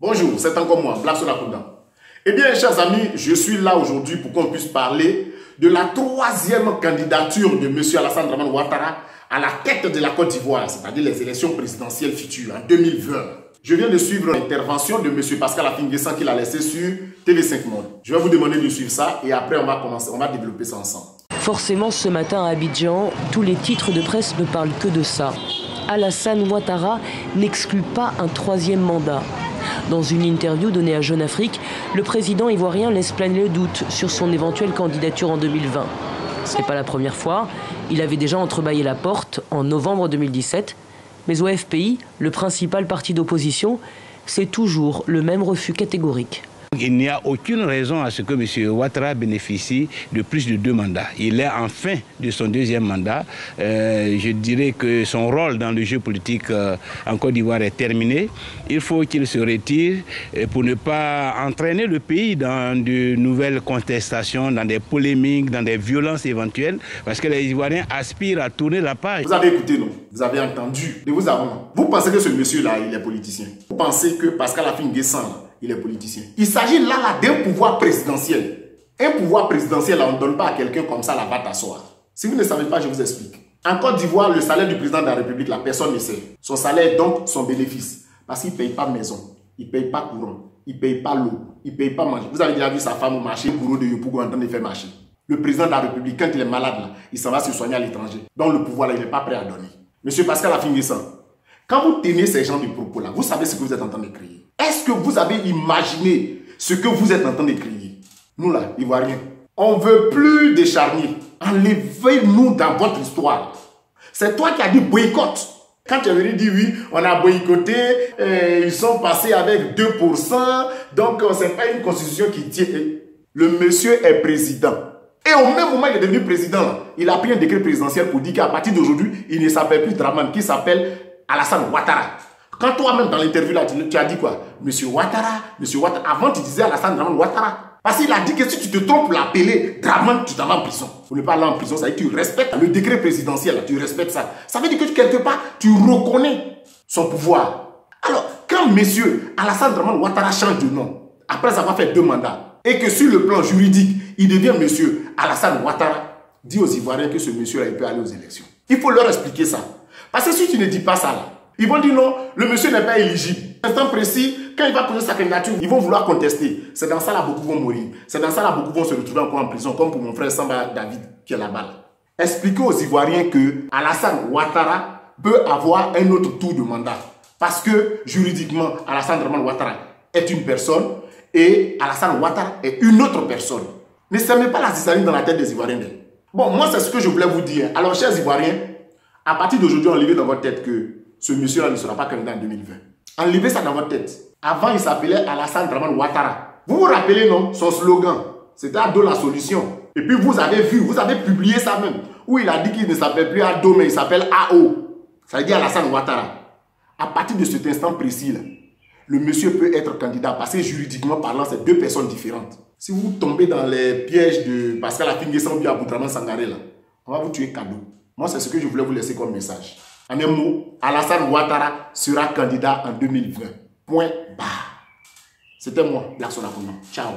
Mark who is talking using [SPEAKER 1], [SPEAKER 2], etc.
[SPEAKER 1] Bonjour, c'est encore moi, Black Sonakunda. Eh bien, chers amis, je suis là aujourd'hui pour qu'on puisse parler de la troisième candidature de M. Alassane Dramane Ouattara à la tête de la Côte d'Ivoire, c'est-à-dire les élections présidentielles futures en 2020. Je viens de suivre l'intervention de M. Pascal Affi-N'Guessan qu'il a laissé sur TV5 Monde. Je vais vous demander de suivre ça et après on va développer ça ensemble.
[SPEAKER 2] Forcément, ce matin à Abidjan, tous les titres de presse ne parlent que de ça. Alassane Ouattara n'exclut pas un troisième mandat. Dans une interview donnée à Jeune Afrique, le président ivoirien laisse planer le doute sur son éventuelle candidature en 2020. Ce n'est pas la première fois. Il avait déjà entrebâillé la porte en novembre 2017. Mais au FPI, le principal parti d'opposition, c'est toujours le même refus catégorique.
[SPEAKER 3] Il n'y a aucune raison à ce que M. Ouattara bénéficie de plus de 2 mandats. Il est en fin de son 2e mandat. Je dirais que son rôle dans le jeu politique en Côte d'Ivoire est terminé. Il faut qu'il se retire pour ne pas entraîner le pays dans de nouvelles contestations, dans des polémiques, dans des violences éventuelles, parce que les Ivoiriens aspirent à tourner la page.
[SPEAKER 1] Vous avez écouté, non? Vous avez entendu de vous avant. Vous pensez que ce monsieur-là, il est politicien? Vous pensez que Pascal Affi-N'Guessan, il est politicien? Il s'agit là d'un pouvoir présidentiel. Un pouvoir présidentiel, on ne donne pas à quelqu'un comme ça, là, va t'asseoir. Si vous ne savez pas, je vous explique. En Côte d'Ivoire, le salaire du président de la République, la personne ne sait. Son salaire, donc, son bénéfice. Parce qu'il ne paye pas maison, il ne paye pas courant, il ne paye pas l'eau, il ne paye pas manger. Vous avez déjà vu sa femme au marché, le gourou de Yopougo en train de faire marcher. Le président de la République, quand il est malade, là, il s'en va se soigner à l'étranger. Donc, le pouvoir, là, il n'est pas prêt à donner. Monsieur Pascal Affi-N'Guessan, quand vous tenez ces gens de propos-là, vous savez ce que vous êtes en train de créer. Est-ce que vous avez imaginé ce que vous êtes en train de créer? Nous là, Ivoiriens, on ne veut plus des charniers. Enlevez-nous dans votre histoire. C'est toi qui as dit boycott. Quand tu es venu dire oui, on a boycotté, ils sont passés avec 2%, donc ce n'est pas une constitution qui tient. Le monsieur est président. Et au même moment qu'il est devenu président, il a pris un décret présidentiel pour dire qu'à partir d'aujourd'hui, il ne s'appelle plus Dramane, qu'il s'appelle Alassane Ouattara. Quand toi-même dans l'interview là, tu as dit quoi? Monsieur Ouattara, Monsieur Ouattara. Avant tu disais Alassane Dramane Ouattara. Parce qu'il a dit que si tu te trompes pour l'appeler Dramane, tu t'en vas en prison. Pour ne pas aller en prison, ça veut dire que tu respectes le décret présidentiel, là, tu respectes ça. Ça veut dire que quelque part, tu reconnais son pouvoir. Alors, quand monsieur Alassane Dramane Ouattara change de nom, après avoir fait 2 mandats, et que sur le plan juridique, il devient monsieur Alassane Ouattara, dis aux Ivoiriens que ce monsieur-là, il peut aller aux élections. Il faut leur expliquer ça. Parce que si tu ne dis pas ça là, ils vont dire non, le monsieur n'est pas éligible. À un instant précis, quand il va poser sa candidature, ils vont vouloir contester. C'est dans ça là beaucoup vont mourir. C'est dans ça là beaucoup vont se retrouver encore en prison, comme pour mon frère Samba David qui est là-bas. Expliquez aux Ivoiriens que Alassane Ouattara peut avoir un autre tour de mandat. Parce que juridiquement, Alassane Dramane Ouattara est une personne et Alassane Ouattara est une autre personne. Ne semez pas la zizanie dans la tête des Ivoiriens. Bon, moi c'est ce que je voulais vous dire. Alors chers Ivoiriens, à partir d'aujourd'hui, enlevez dans votre tête que ce monsieur-là ne sera pas candidat en 2020. Enlevez ça dans votre tête. Avant, il s'appelait Alassane Dramane Ouattara. Vous vous rappelez, non? Son slogan, c'était Ado la solution. Et puis vous avez vu, vous avez publié ça même, où il a dit qu'il ne s'appelle plus Ado, mais il s'appelle AO. Ça veut dire Alassane Ouattara. À partir de cet instant précis, là, le monsieur peut être candidat, parce que juridiquement parlant, c'est 2 personnes différentes. Si vous tombez dans les pièges de Pascal Affi-N'Guessan ou bien Aboudraman Sangaré, là, on va vous tuer cadeau. Moi, c'est ce que je voulais vous laisser comme message. En un mot, Alassane Ouattara sera candidat en 2020. Point barre. C'était moi, Black Sonakunda. Ciao.